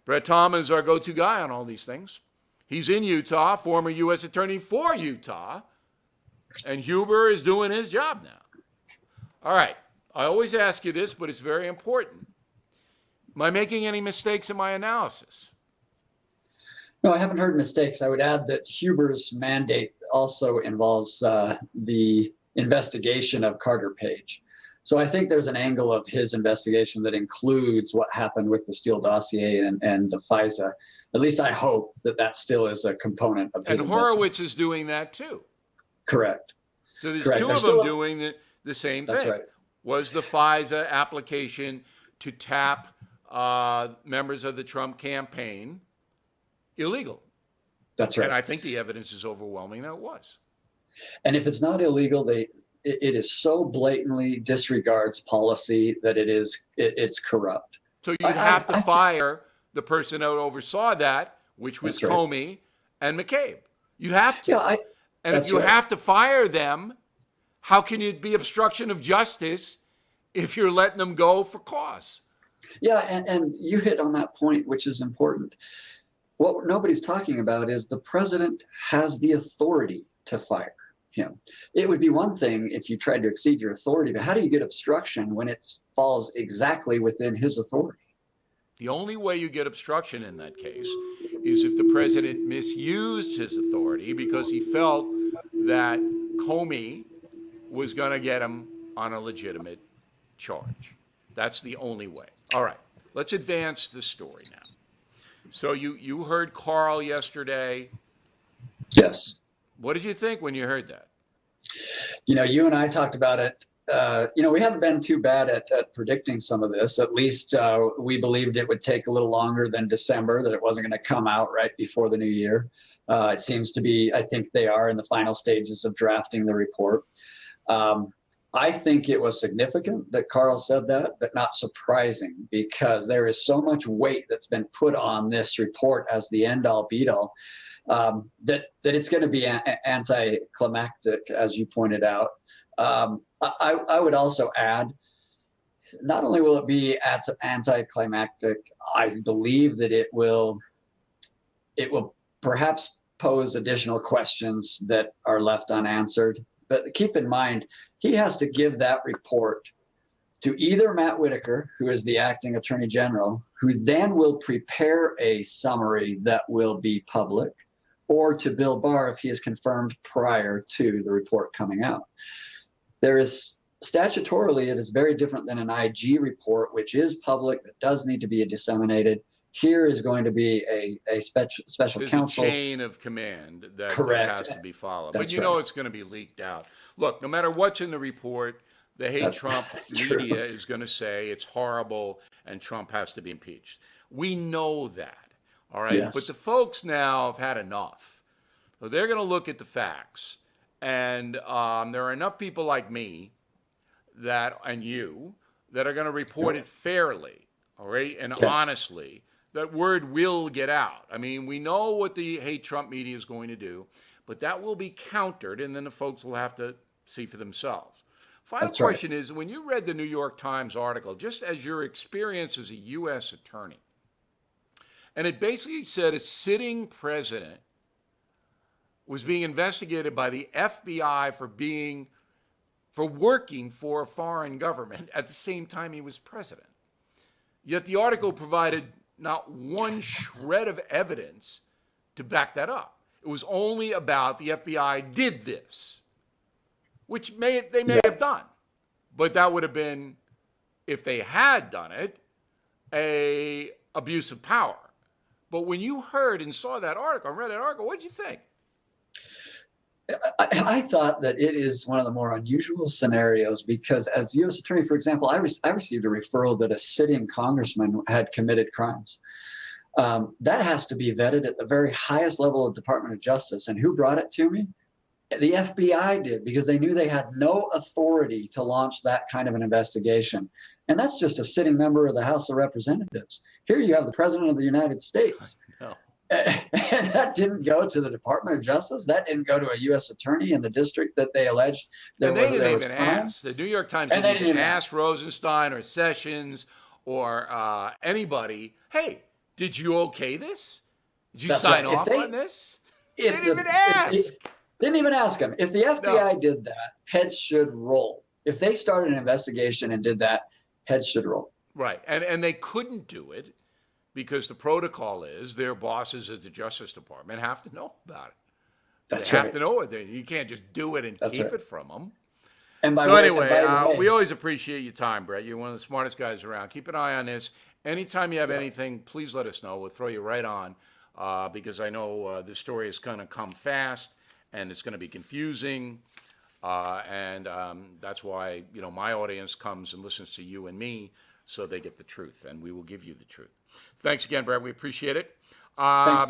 Brett Tolman is our go-to guy on all these things. He's in Utah, former U.S. attorney for Utah, and Huber is doing his job now. All right. I always ask you this, but it's very important. Am I making any mistakes in my analysis? No, I haven't heard mistakes. I would add that Huber's mandate also involves the investigation of Carter Page. So I think there's an angle of his investigation that includes what happened with the Steele dossier and the FISA. At least I hope that still is a component of his investigation. And Horowitz is doing that too. Correct. So there's two of them doing the same thing. That's right. Was the FISA application to tap members of the Trump campaign illegal? That's right. And I think the evidence is overwhelming that it was. And if it's not illegal, it is so blatantly disregards policy that it's corrupt. So you'd have to fire the person who oversaw that, which was Comey and McCabe. You have to. Yeah, and if you have to fire them, how can it be obstruction of justice if you're letting them go for cause? Yeah, and you hit on that point, which is important. What nobody's talking about is the president has the authority to fire him. It would be one thing if you tried to exceed your authority, but how do you get obstruction when it falls exactly within his authority? The only way you get obstruction in that case is if the president misused his authority because he felt that Comey was going to get him on a legitimate charge. That's the only way. All right, let's advance the story now. So you heard Carl yesterday. Yes. What did you think when you heard that? You and I talked about it. We haven't been too bad at predicting some of this. At least we believed it would take a little longer than December, that it wasn't going to come out right before the new year. It seems to be, I think they are in the final stages of drafting the report. I think it was significant that Carl said that, but not surprising, because there is so much weight that's been put on this report as the end-all be-all, that it's going to be anticlimactic, as you pointed out. I would also add, not only will it be anticlimactic, I believe that it will perhaps pose additional questions that are left unanswered. But keep in mind, he has to give that report to either Matt Whitaker, who is the acting attorney general, who then will prepare a summary that will be public, or to Bill Barr if he is confirmed prior to the report coming out. Statutorily, it is very different than an IG report, which is public, that does need to be disseminated. Here is going to be a special counsel. There's a chain of command that has to be followed. That's but it's going to be leaked out. Look, no matter what's in the report, the hate Trump media is going to say it's horrible and Trump has to be impeached. We know that, all right? Yes. But the folks now have had enough. So they're going to look at the facts. And there are enough people like me and you that are going to report it fairly, all right, and honestly. That word will get out. I mean, we know what the hate Trump media is going to do, but that will be countered, and then the folks will have to see for themselves. Final question is, when you read the New York Times article, just as your experience as a U.S. attorney, and it basically said a sitting president was being investigated by the FBI for working for a foreign government at the same time he was president. Yet the article provided not one shred of evidence to back that up. It was only about the FBI did this, which they may have done. But that would have been, if they had done it, a abuse of power. But when you heard and saw that article and read that article, what did you think? I thought that it is one of the more unusual scenarios because, as U.S. attorney, for example, I received a referral that a sitting congressman had committed crimes. That has to be vetted at the very highest level of Department of Justice. And who brought it to me? The FBI did, because they knew they had no authority to launch that kind of an investigation. And that's just a sitting member of the House of Representatives. Here you have the President of the United States. No. And that didn't go to the Department of Justice. That didn't go to a U.S. attorney in the district that they alleged there was. And they didn't even ask. The New York Times didn't even ask Rosenstein or Sessions or anybody, hey, Did you okay this? Did you That's sign right. If off they- on this? They If didn't the, even if ask. didn't even ask him. If the FBI did that, heads should roll. If they started an investigation and did that, heads should roll. Right. And they couldn't do it because the protocol is their bosses at the Justice Department have to know about it. That's They have right. to know it. You can't just do it and That's keep right. it from them. And by So way, anyway, and by the way, we always appreciate your time, Brett. You're one of the smartest guys around. Keep an eye on this. Anytime you have anything, please let us know. We'll throw you right on because I know this story is going to come fast and it's going to be confusing. And that's why, my audience comes and listens to you and me so they get the truth, and we will give you the truth. Thanks again, Brett. We appreciate it. thanks, Bill.